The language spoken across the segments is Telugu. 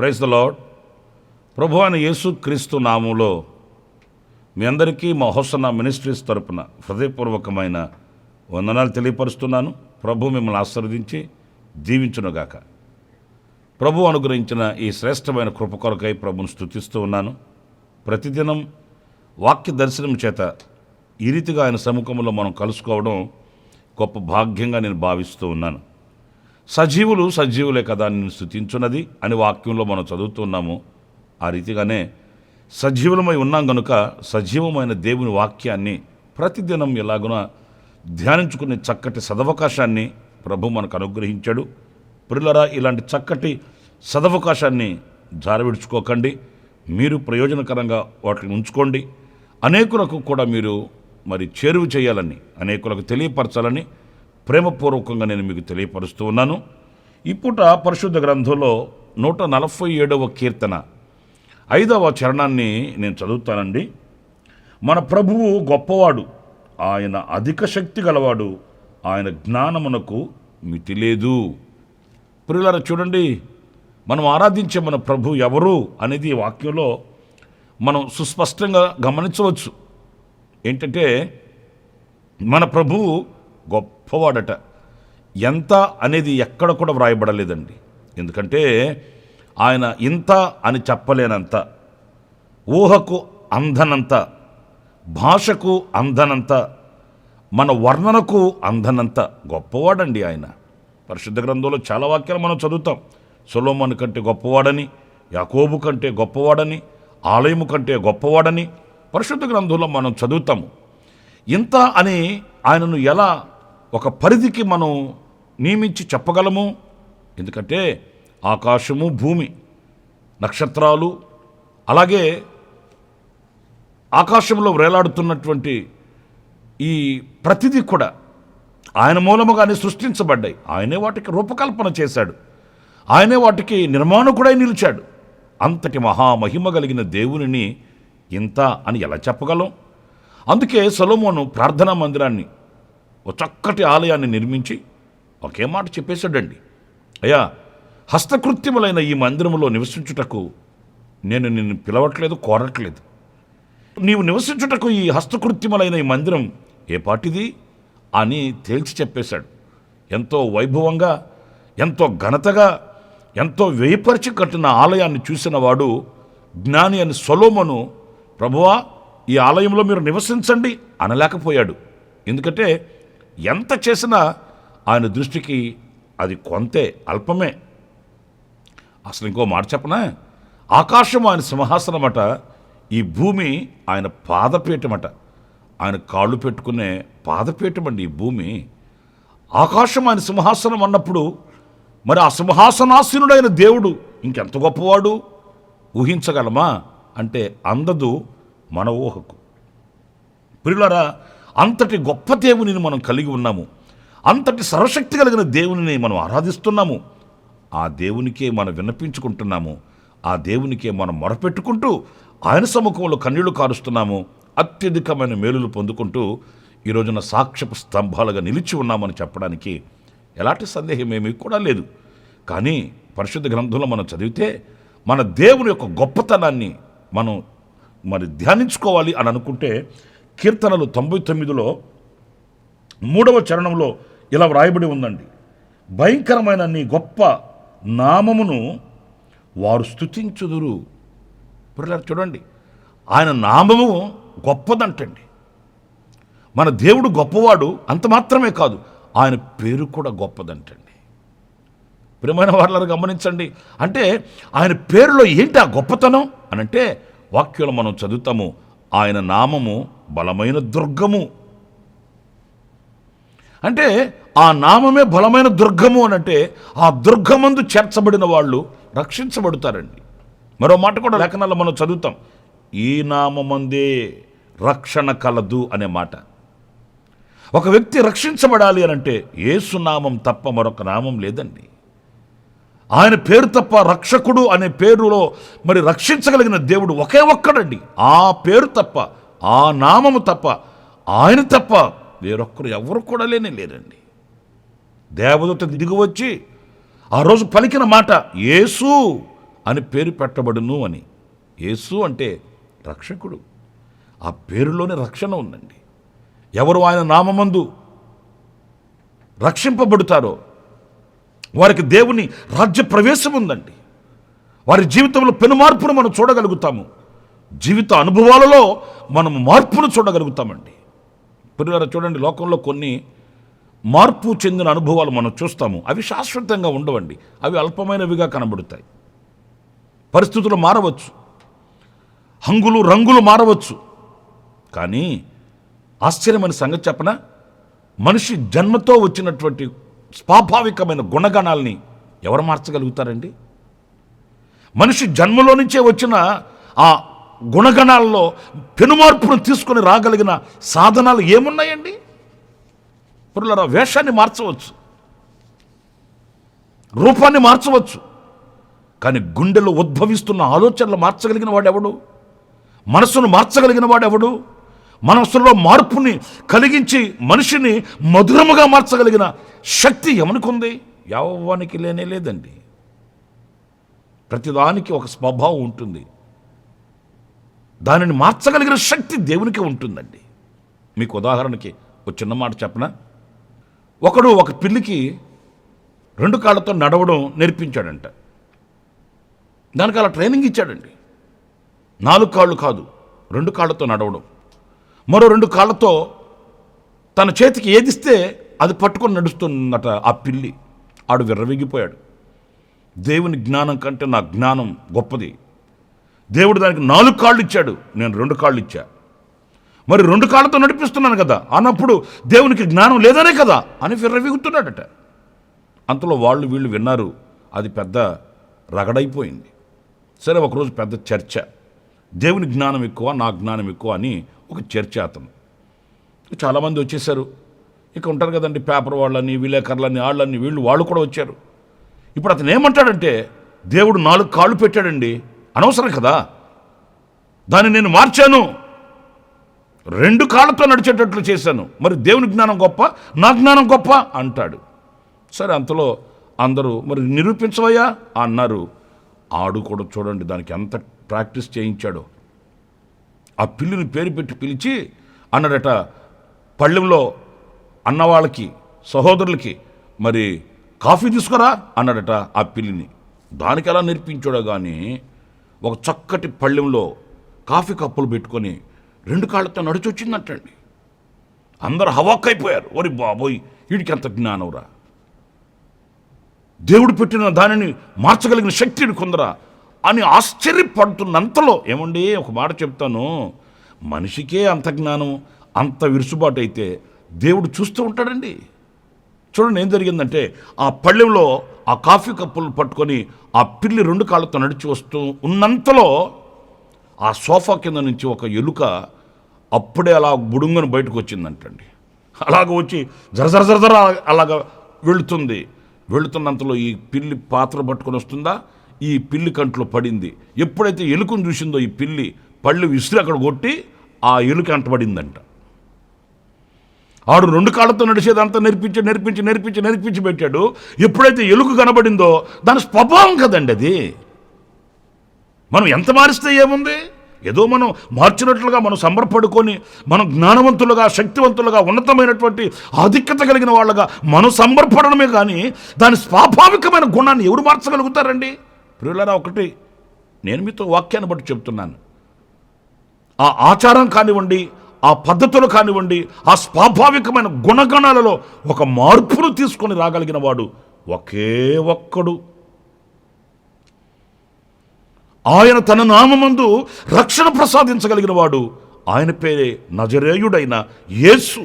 Praise the lord. ప్రభు అయిన యేసు క్రీస్తు నామంలో మీ అందరికీ మా హోసన్న మినిస్ట్రీస్ తరపున హృదయపూర్వకమైన వందనాలు తెలియపరుస్తున్నాను. ప్రభు మిమ్మల్ని ఆశీర్వదించి దీవించునుగాక. ప్రభు అనుగ్రహించిన ఈ శ్రేష్టమైన కృప కొరకై ప్రభుని స్తుతిస్తూ ఉన్నాను. ప్రతిదినం వాక్య దర్శనం చేత ఈ రీతిగా ఆయన సముఖంలో మనం కలుసుకోవడం గొప్ప భాగ్యంగా నేను భావిస్తూ ఉన్నాను. సజీవులు సజీవులే కదా నేను స్తుతించున్నది అని వాక్యంలో మనం చదువుతున్నాము. ఆ రీతిగానే సజీవులమై ఉన్నాం కనుక సజీవమైన దేవుని వాక్యాన్ని ప్రతిదినం ఎలాగున ధ్యానించుకునే చక్కటి సదవకాశాన్ని ప్రభు మనకు అనుగ్రహించాడు. ప్రియులారా, ఇలాంటి చక్కటి సదవకాశాన్ని జారవిడుచుకోకండి. మీరు ప్రయోజనకరంగా వాటిని ఉంచుకోండి. అనేకులకు కూడా మీరు చేరువ చేయాలని, అనేకులకు తెలియపరచాలని ప్రేమపూర్వకంగా నేను మీకు తెలియపరుస్తూ ఉన్నాను. ఇప్పుట పరిశుద్ధ గ్రంథంలో 147వ కీర్తన 5వ చరణాన్ని నేను చదువుతానండి. మన ప్రభువు గొప్పవాడు, ఆయన అధిక శక్తి గలవాడు, ఆయన జ్ఞానమునకు మితి లేదు. ప్రియులారా, చూడండి, మనం ఆరాధించే మన ప్రభు ఎవరు అనేది ఈ వాక్యంలో మనం సుస్పష్టంగా గమనించవచ్చు. ఏంటంటే మన ప్రభువు గొప్పవాడట. ఎంత అనేది ఎక్కడ కూడా వ్రాయబడలేదండి. ఎందుకంటే ఆయన ఇంత అని చెప్పలేనంత, ఊహకు అందనంత, భాషకు అందనంత, మన వర్ణనకు అందనంత గొప్పవాడండి ఆయన. పరిశుద్ధ గ్రంథంలో చాలా వాక్యాలు మనం చదువుతాం. సొలొమోను కంటే గొప్పవాడని, యాకోబు కంటే గొప్పవాడని, ఆలయము కంటే గొప్పవాడని పరిశుద్ధ గ్రంథంలో మనం చదువుతాము. ఇంత అని ఆయనను ఎలా ఒక పరిధికి మనం నియమించి చెప్పగలము? ఎందుకంటే ఆకాశము, భూమి, నక్షత్రాలు, అలాగే ఆకాశంలో వేలాడుతున్నటువంటి ఈ ప్రతిదీ కూడా ఆయన మూలముగానే సృష్టించబడ్డాయి. ఆయనే వాటికి రూపకల్పన చేశాడు. ఆయనే వాటికి నిర్మాణకుడై నిలిచాడు. అంతటి మహామహిమ కలిగిన దేవునిని ఇంత అని ఎలా చెప్పగలం? అందుకే సొలొమోను ప్రార్థనా మందిరాన్ని, ఒక చక్కటి ఆలయాన్ని నిర్మించి ఒకే మాట చెప్పేశాడండి. అయ్యా, హస్తకృత్యములైన ఈ మందిరములో నివసించుటకు నేను నిన్ను పిలవట్లేదు, కోరట్లేదు. నీవు నివసించుటకు ఈ హస్తకృత్యములైన ఈ మందిరం ఏ పాటిది అని తేల్చి చెప్పేశాడు. ఎంతో వైభవంగా, ఎంతో ఘనతగా, ఎంతో వేయపరిచి కట్టిన ఆలయాన్ని చూసిన వాడు జ్ఞాని అని సొలొమోను, ప్రభువా, ఈ ఆలయంలో మీరు నివసించండి అనలేకపోయాడు. ఎందుకంటే ఎంత చేసినా ఆయన దృష్టికి అది కొంతే, అల్పమే. అసలు ఇంకో మాట చెప్పనా? ఆకాశం ఆయన సింహాసనమట, ఈ భూమి ఆయన పాదపీఠమట. ఆయన కాళ్ళు పెట్టుకునే పాదపీఠం అండి ఈ భూమి. ఆకాశం ఆయన సింహాసనం అన్నప్పుడు మరి ఆ సింహాసనాసీనుడైన దేవుడు ఇంకెంత గొప్పవాడు ఊహించగలమా అంటే అందదు మన ఊహకు. ప్రియులారా, అంతటి గొప్ప దేవునిని మనం కలిగి ఉన్నాము. అంతటి సర్వశక్తి కలిగిన దేవునిని మనం ఆరాధిస్తున్నాము. ఆ దేవునికే మనం విన్నపించుకుంటున్నాము. ఆ దేవునికే మనం మొరపెట్టుకుంటూ ఆయన సముఖంలో కన్నీళ్లు కారుస్తున్నాము. అత్యధికమైన మేలులు పొందుకుంటూ ఈ రోజున సాక్ష్యపు స్తంభాలుగా నిలిచి ఉన్నామని చెప్పడానికి ఎలాంటి సందేహం ఏమీ కూడా లేదు. కానీ పరిశుద్ధ గ్రంథంలో మనం చదివితే మన దేవుని యొక్క గొప్పతనాన్ని మనం ధ్యానించుకోవాలి అని అనుకుంటే కీర్తనలు 99లో 3వ చరణంలో ఇలా వ్రాయబడి ఉందండి. భయంకరమైన నీ గొప్ప నామమును వారు స్తుతించుదురు. పిల్లలు చూడండి, ఆయన నామము గొప్పదంటండి. మన దేవుడు గొప్పవాడు, అంత మాత్రమే కాదు, ఆయన పేరు కూడా గొప్పదంటండి. ప్రియమైన వాళ్ళని గమనించండి. అంటే ఆయన పేరులో ఏంటి ఆ గొప్పతనం అనంటే వాక్యంలో మనం చదువుతాము, ఆయన నామము బలమైన దుర్గము. అంటే ఆ నామమే బలమైన దుర్గము అనంటే ఆ దుర్గమందు చేర్చబడిన వాళ్ళు రక్షించబడతారండి. మరో మాట కూడా లేఖనాల్లో మనం చదువుతాం, ఈ నామమందే రక్షణ కలదు అనే మాట. ఒక వ్యక్తి రక్షించబడాలి అనంటే యేసు నామం తప్ప మరొక నామం లేదండి. ఆయన పేరు తప్ప, రక్షకుడు అనే పేరులో రక్షించగలిగిన దేవుడు ఒకే ఒక్కడండి. ఆ పేరు తప్ప, ఆ నామము తప్ప, ఆయన తప్ప వేరొక్కరు ఎవరు కూడా లేరండి. దేవదూత దిగి వచ్చి ఆ రోజు పలికిన మాట యేసు అని పేరు పెట్టబడును అని. యేసు అంటే రక్షకుడు. ఆ పేరులోనే రక్షణ ఉందండి. ఎవరు ఆయన నామమందు రక్షింపబడతారో వారికి దేవుని రాజ్య ప్రవేశం ఉందండి. వారి జీవితంలో పెను మార్పును మనం చూడగలుగుతాము. జీవిత అనుభవాలలో మనం మార్పును చూడగలుగుతామండి. పిల్లలు చూడండి, లోకంలో కొన్ని మార్పు చెందిన అనుభవాలు మనం చూస్తాము. అవి శాశ్వతంగా ఉండవండి. అవి అల్పమైనవిగా కనబడతాయి. పరిస్థితులు మారవచ్చు, హంగులు రంగులు మారవచ్చు. కానీ ఆశ్చర్యమైన సంగతి చెప్పనా, మనిషి జన్మతో వచ్చినటువంటి స్వాభావికమైన గుణగణాలని ఎవరు మార్చగలుగుతారండి? మనిషి జన్మలో నుంచే వచ్చిన ఆ గుణగణాల్లో పెనుమార్పును తీసుకొని రాగలిగిన సాధనాలు ఏమున్నాయండి? పురులరా, వేషాన్ని మార్చవచ్చు, రూపాన్ని మార్చవచ్చు, కానీ గుండెలో ఉద్భవిస్తున్న ఆలోచనలు మార్చగలిగిన వాడెవడు? మనసును మార్చగలిగిన వాడెవడు? మనసులో మార్పుని కలిగించి మనిషిని మధురముగా మార్చగలిగిన శక్తి ఎవనికి? యవ్వానికి లేనే లేదండి. ప్రతిదానికి ఒక స్వభావం ఉంటుంది. దానిని మార్చగలిగిన శక్తి దేవునికి ఉంటుందండి. మీకు ఉదాహరణకి ఒక చిన్న మాట చెప్పనా? ఒకడు ఒక పిల్లికి 2 కాళ్ళతో నడవడం నేర్పించాడంట. దానికి అలా ట్రైనింగ్ ఇచ్చాడండి. 4 కాళ్ళు కాదు, 2 కాళ్ళతో నడవడం. మరో 2 కాళ్ళతో తన చేతికి ఏదిస్తే అది పట్టుకొని నడుస్తుందట ఆ పిల్లి. ఆడు విర్రవీగిపోయాడు. దేవుని జ్ఞానం కంటే నా జ్ఞానం గొప్పది. దేవుడు దానికి 4 కాళ్ళు ఇచ్చాడు, నేను 2 కాళ్ళు ఇచ్చా. మరి 2 కాళ్ళతో నడిపిస్తున్నాను కదా అన్నప్పుడు దేవునికి జ్ఞానం లేదనే కదా అని విర్రవీగుతున్నాడట. అంతలో వాళ్ళు వీళ్ళు విన్నారు. అది పెద్ద రగడైపోయింది. సరే, ఒకరోజు పెద్ద చర్చ. దేవుని జ్ఞానం ఎక్కువ, నా జ్ఞానం ఎక్కువ అని ఒక చర్చ. అతను చాలామంది వచ్చేసారు. ఇక ఉంటారు కదండి, పేపర్ వాళ్ళని, విలేకరులని, వాళ్ళని వీళ్ళు వాళ్ళు కూడా వచ్చారు. ఇప్పుడు అతను ఏమంటాడంటే, దేవుడు 4 కాళ్ళు పెట్టాడండి, అనవసరం కదా, దాన్ని నేను మార్చాను, 2 కాళ్ళతో నడిచేటట్లు చేశాను, మరి దేవుని జ్ఞానం గొప్ప, నా జ్ఞానం గొప్ప అంటాడు. సరే, అంతలో అందరూ మరి నిరూపించవయ్యా అన్నారు. ఆడు కూడా చూడండి దానికి ఎంత ప్రాక్టీస్ చేయించాడో. ఆ పిల్లిని పేరు పెట్టి పిలిచి అన్నాడట, పళ్ళెంలో అన్నవాళ్ళకి సహోదరులకి మరి కాఫీ తీసుకురా అన్నాడట ఆ పిల్లిని. దానికి ఎలా నేర్పించాడో కానీ ఒక చక్కటి పళ్ళెంలో కాఫీ కప్పులు పెట్టుకొని 2 కాళ్ళతో నడిచొచ్చిందంటండి. అందరూ హవాక్కైపోయారు. ఓరి బాబోయ్, వీడికి ఎంత జ్ఞానంరా, దేవుడు పెట్టిన దానిని మార్చగలిగిన శక్తిని కొందరా అని ఆశ్చర్యపడుతున్నంతలో, ఏమండి ఒక మాట చెప్తాను, మనిషికే అంత జ్ఞానం, అంత విరుసుబాటు అయితే దేవుడు చూస్తూ ఉంటాడండి. చూడండి ఏం జరిగిందంటే, ఆ పళ్ళెంలో ఆ కాఫీ కప్పులు పట్టుకొని ఆ పిల్లి 2 కాళ్ళతో నడిచి వస్తూ ఉన్నంతలో ఆ సోఫా కింద నుంచి ఒక ఎలుక అప్పుడే అలా బుడుంగను బయటకు వచ్చిందంటండి. అలాగ వచ్చి జరజర అలాగ వెళుతున్నంతలో ఈ పిల్లి పాత్ర పట్టుకొని వస్తుందా, ఈ పిల్లి కంట్లో పడింది. ఎప్పుడైతే ఎలుకను చూసిందో ఈ పిల్లి పళ్ళు విసిరి అక్కడ కొట్టి ఆ ఎలుక అంటబడిందంట. ఆడు 2 కాళ్ళతో నడిచేదంతా నేర్పించి పెట్టాడు. ఎప్పుడైతే ఎలుక కనబడిందో దాని స్వభావం కదండి అది. మనం ఎంత మారిస్తే ఏముంది, ఏదో మనం మార్చినట్లుగా మనం సంబరపడుకొని మనం జ్ఞానవంతులుగా, శక్తివంతులుగా, ఉన్నతమైనటువంటి ఆధిక్యత కలిగిన వాళ్ళగా మనం సంబరపడమే కానీ దాని స్వాభావికమైన గుణాన్ని ఎవరు మార్చగలుగుతారండి? ప్రియులారా, ఒకటి నేను మీతో వాక్యాన్ని బట్టి చెప్తున్నాను, ఆ ఆచారం కానివ్వండి, ఆ పద్ధతులు కానివ్వండి, ఆ స్వాభావికమైన గుణగణాలలో ఒక మార్పును తీసుకొని రాగలిగిన వాడు ఒకే ఒక్కడు. ఆయన తన నామమందు రక్షణ ప్రసాదించగలిగిన వాడు, ఆయన పేరే నజరేయుడైన యేసు.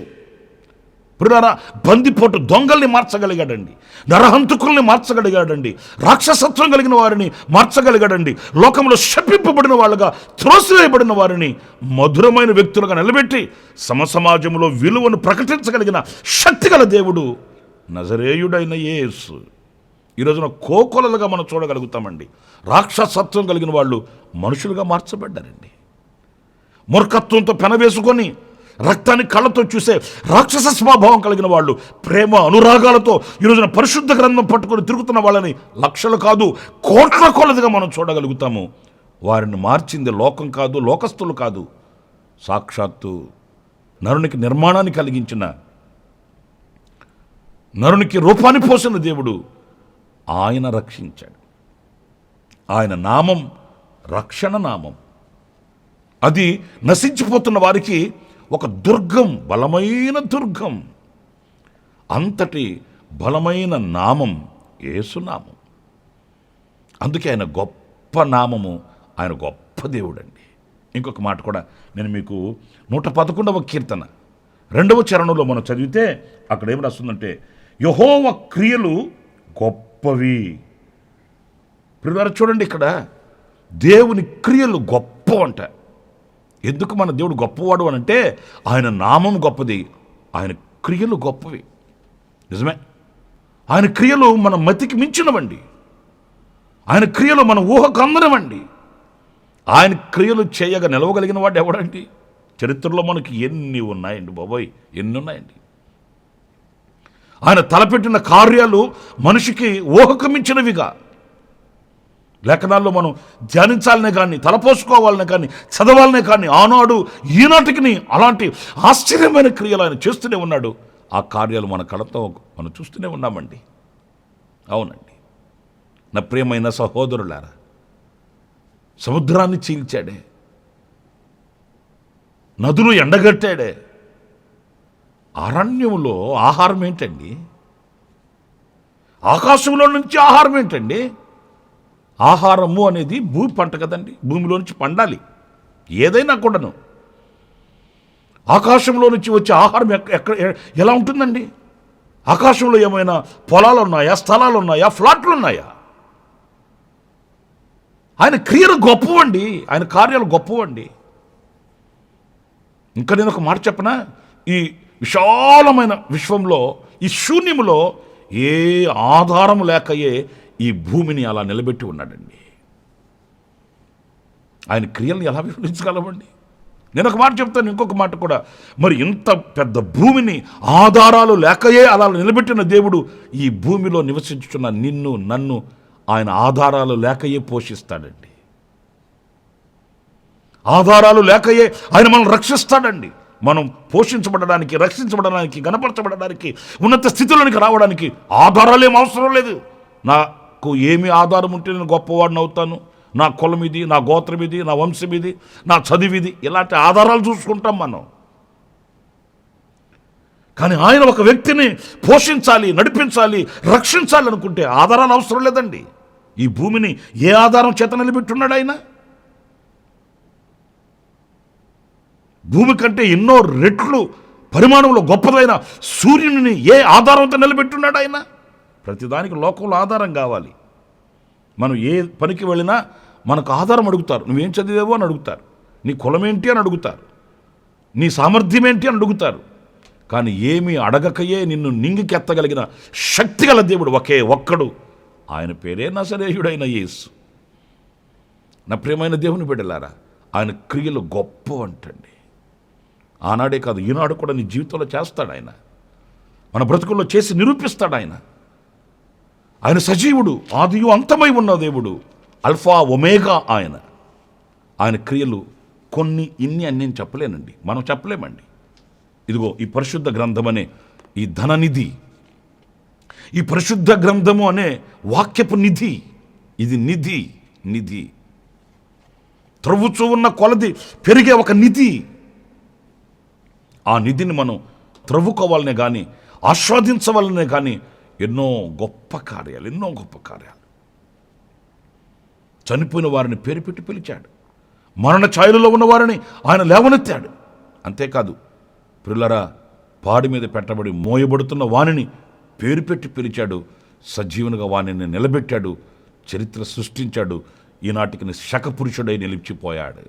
ప్రియులారా, బందిపోటు దొంగల్ని మార్చగలిగాడండి, నరహంతకుల్ని మార్చగలిగాడండి, రాక్షసత్వం కలిగిన వారిని మార్చగలిగాడండి, లోకంలో శపింపబడిన వాళ్ళుగా త్రోసివేయబడిన వారిని మధురమైన వ్యక్తులుగా నిలబెట్టి సమసమాజంలో విలువను ప్రకటించగలిగిన శక్తిగల దేవుడు నజరేయుడైన యేసు. ఈరోజున కోకొలలుగా మనం చూడగలుగుతామండి. రాక్షసత్వం కలిగిన వాళ్ళు మనుషులుగా మార్చబడ్డారండి. మూర్ఖత్వంతో పెనవేసుకొని రక్తాన్ని కళ్ళతో చూసే రాక్షస స్వభావం కలిగిన వాళ్ళు, ప్రేమ అనురాగాలతో ఈరోజున పరిశుద్ధ గ్రంథం పట్టుకొని తిరుగుతున్న వాళ్ళని లక్షలు కాదు కోట్ల కొలదిగా మనం చూడగలుగుతాము. వారిని మార్చింది లోకం కాదు, లోకస్తులు కాదు, సాక్షాత్తు నరునికి నిర్మాణాన్ని కలిగించిన, నరునికి రూపాన్ని పోసిన దేవుడు ఆయన రక్షించాడు. ఆయన నామం రక్షణ నామం. అది నశించిపోతున్న వారికి ఒక దుర్గం, బలమైన దుర్గం. అంతటి బలమైన నామం యేసునామం. అందుకే ఆయన గొప్ప నామము, ఆయన గొప్ప దేవుడండి. ఇంకొక మాట కూడా నేను మీకు 111వ కీర్తన 2వ చరణంలో మనం చదివితే అక్కడ ఏమి రాస్తుందంటే, యెహోవా క్రియలు గొప్పవి. ప్రియులారా చూడండి, ఇక్కడ దేవుని క్రియలు గొప్ప అంట. ఎందుకు మన దేవుడు గొప్పవాడు అని అంటే ఆయన నామం గొప్పది, ఆయన క్రియలు గొప్పవి. నిజమే, ఆయన క్రియలు మన మతికి మించినవండి. ఆయన క్రియలు మన ఊహకు అందనవండి. ఆయన క్రియలు చేయగా నిలవగలిగిన వాడు ఎవడండి? చరిత్రలో మనకి ఎన్ని ఉన్నాయండి బాబోయ్, ఎన్ని ఉన్నాయండి. ఆయన తలపెట్టిన కార్యాలు మనిషికి ఊహకు మించినవిగా. లేఖనాల్లో మనం ధ్యానించాలనే కానీ, తలపోసుకోవాలనే కానీ, చదవాలనే కానీ, ఆనాడు ఈనాటికి అలాంటి ఆశ్చర్యమైన క్రియలు ఆయన చేస్తూనే ఉన్నాడు. ఆ కార్యాలు మన కళతో మనం చూస్తూనే ఉన్నామండి. అవునండి నా ప్రియమైన సహోదరులారా, సముద్రాన్ని చీల్చాడే, నదులు ఎండగట్టాడే. అరణ్యంలో ఆహారం ఏంటండి? ఆకాశంలో నుంచి ఆహారం ఏంటండి? ఆహారము అనేది భూమి పంట కదండి, భూమిలో నుంచి పండాలి ఏదైనా కూడాను. ఆకాశంలో నుంచి వచ్చే ఆహారం ఎక్కడ ఎలా ఉంటుందండి? ఆకాశంలో ఏమైనా పొలాలు ఉన్నాయా, స్థలాలు ఉన్నాయా, ఫ్లాట్లు ఉన్నాయా? ఆయన క్రియలు గొప్పవండి, ఆయన కార్యాలు గొప్పవండి. ఇంకా నేను ఒక మాట చెప్పనా, ఈ విశాలమైన విశ్వంలో, ఈ శూన్యములో ఏ ఆధారం లేకయే ఈ భూమిని అలా నిలబెట్టి ఉన్నాడండి. ఆయన క్రియల్ని ఎలా వివరించగలమండి? నేను ఒక మాట చెప్తాను, ఇంకొక మాట కూడా. మరి ఇంత పెద్ద భూమిని ఆధారాలు లేకయే అలా నిలబెట్టిన దేవుడు ఈ భూమిలో నివసించుతున్న నిన్ను నన్ను ఆయన ఆధారాలు లేకయే పోషిస్తాడండి. ఆధారాలు లేకయే ఆయన మనం రక్షిస్తాడండి. మనం పోషించబడడానికి, రక్షించబడడానికి, గణపరచబడడానికి, ఉన్నత స్థితిలోనికి రావడానికి ఆధారాలు ఏం అవసరం లేదు. నాకు ఏమి ఆధారం ఉంటే నేను గొప్పవాడిని అవుతాను, నా కులం ఇది, నా గోత్రం ఇది, నా వంశం ఇది, నా చదివిది, ఇలాంటి ఆధారాలు చూసుకుంటాం మనం. కానీ ఆయన ఒక వ్యక్తిని పోషించాలి, నడిపించాలి, రక్షించాలి అనుకుంటే ఆధారాలు అవసరం లేదండి. ఈ భూమిని ఏ ఆధారం చేత నిలబెట్టున్నాడు ఆయన? భూమి కంటే ఎన్నో రెట్లు పరిమాణంలో గొప్పదైన సూర్యుని ఏ ఆధారంతో నిలబెట్టున్నాడు ఆయన? ప్రతిదానికి లోకంలో ఆధారం కావాలి. మనం ఏ పనికి వెళ్ళినా మనకు ఆధారం అడుగుతారు. నువ్వేం చదివేవో అని అడుగుతారు, నీ కులం ఏంటి అని అడుగుతారు, నీ సామర్థ్యం ఏంటి అని అడుగుతారు. కానీ ఏమీ అడగకయే నిన్ను నింగికెత్తగలిగిన శక్తిగల దేవుడు ఒకే ఒక్కడు, ఆయన పేరే నజరేయుడైన యేసు. నా ప్రియమైన దేవుని బిడ్డలారా, ఆయన క్రియలు గొప్ప అంటండి. ఆనాడే కాదు, ఈనాడు కూడా నీ జీవితంలో చేస్తాడు ఆయన. మన బ్రతుకుల్లో చేసి నిరూపిస్తాడు ఆయన. ఆయన సజీవుడు, ఆదియు అంతమై ఉన్న దేవుడు, అల్ఫా ఒమేగా ఆయన. ఆయన క్రియలు కొన్ని ఇన్ని అని నేను చెప్పలేనండి, మనం చెప్పలేమండి. ఇదిగో ఈ పరిశుద్ధ గ్రంథం అనే ఈ ధననిధి, ఈ పరిశుద్ధ గ్రంథము అనే వాక్యపు నిధి, ఇది నిధి. నిధి త్రవ్వుచూ ఉన్న కొలది పెరిగే ఒక నిధి. ఆ నిధిని మనం త్రవ్వుకోవాలనే కానీ, ఆస్వాదించవాలనే కానీ ఎన్నో గొప్ప కార్యాలు. చనిపోయిన వారిని పేరు పెట్టి పిలిచాడు, మరణ ఛాయలలో ఉన్న వారిని ఆయన లేవనెత్తాడు. అంతేకాదు ప్రియులారా, పాడి మీద పెట్టబడి మోయబడుతున్న వానిని పేరు పెట్టి పిలిచాడు, సజీవునిగా వానిని నిలబెట్టాడు, చరిత్ర సృష్టించాడు, ఈనాటికి శకపురుషుడై నిలిచిపోయాడు.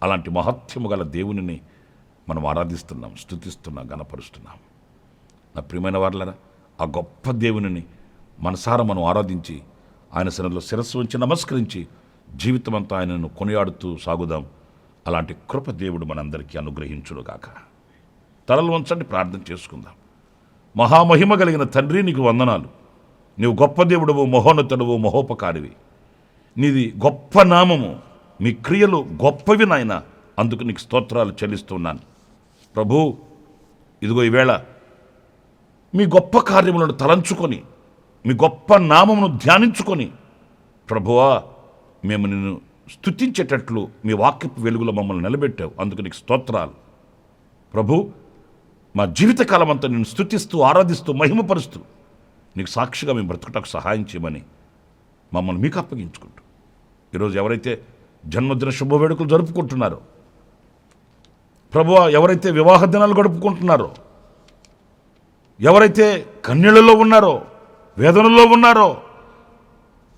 అలాంటి మహత్యము గల దేవునిని మనం ఆరాధిస్తున్నాం, స్తుతిస్తున్నాం, గణపరుస్తున్నాం. నా ప్రియమైన వారులారా, ఆ గొప్ప దేవునిని మనసారా మనం ఆరాధించి ఆయన సన్నిధిలో శిరస్సు ఉంచి నమస్కరించి జీవితం అంతా ఆయనను కొనియాడుతూ సాగుదాం. అలాంటి కృప దేవుడు మనందరికీ అనుగ్రహించునుగాక. తలలు వంచండి, ప్రార్థన చేసుకుందాం. మహామహిమ కలిగిన తండ్రి, నీకు వందనాలు. నీవు గొప్ప దేవుడవు, మహోన్నతుడవు, మహోపకారివి. నీది గొప్ప నామము, మీ క్రియలు గొప్పవి నాయన. అందుకు నీకు స్తోత్రాలు చెల్లిస్తున్నాను ప్రభు. ఇదిగో ఈవేళ మీ గొప్ప కార్యములను తలంచుకొని, మీ గొప్ప నామమును ధ్యానించుకొని ప్రభువా, మేము నిన్ను స్తుతించేటట్లు మీ వాక్యపు వెలుగులో మమ్మల్ని నిలబెట్టావు. అందుకు నీకు స్తోత్రాలు ప్రభు. మా జీవితకాలం అంతా నిన్ను స్తుతిస్తూ, ఆరాధిస్తూ, మహిమపరుస్తూ నీకు సాక్షిగా మేము బ్రతుకుటకు సహాయం చేయమని మమ్మల్ని మీకు అప్పగించుకుంటూ, ఈరోజు ఎవరైతే జన్మదిన శుభవేడుకలు జరుపుకుంటున్నారో ప్రభువా, ఎవరైతే వివాహ దినాలు గడుపుకుంటున్నారో, ఎవరైతే కన్నీళ్లలో ఉన్నారో, వేదనలో ఉన్నారో,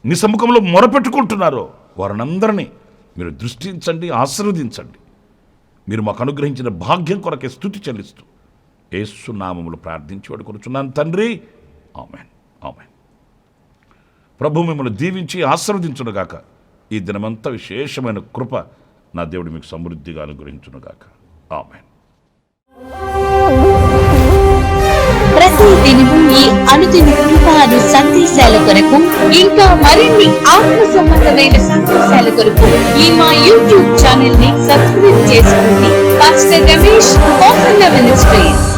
నీ సముఖంలో మొరపెట్టుకుంటున్నారో వారినందరినీ మీరు దృష్టించండి, ఆశీర్వదించండి. మీరు మాకు అనుగ్రహించిన భాగ్యం కొరకే స్తుతి చెల్లిస్తూ యేసు నామములో ప్రార్థించి వేడుకొనుచున్నాను తండ్రి. ఆమేన్, ఆమేన్. ప్రభు మిమ్మల్ని దీవించి ఆశీర్వదించునుగాక. ఈ దినమంతా విశేషమైన కృప నా దేవుడు మీకు సమృద్ధిగా అనుగ్రహించునుగాక. ఆమేన్. ప్రతి దినము ఈ అనుదిన కృపాను సందేశాల కొరకు, ఇంకా మరిన్ని ఆత్మ సంబంధమైన సందేశాల కొరకు ఈ మా యూట్యూబ్ ఛానల్ ని సబ్స్క్రైబ్ చేసుకోండి. Pastor Ramesh, open ministries.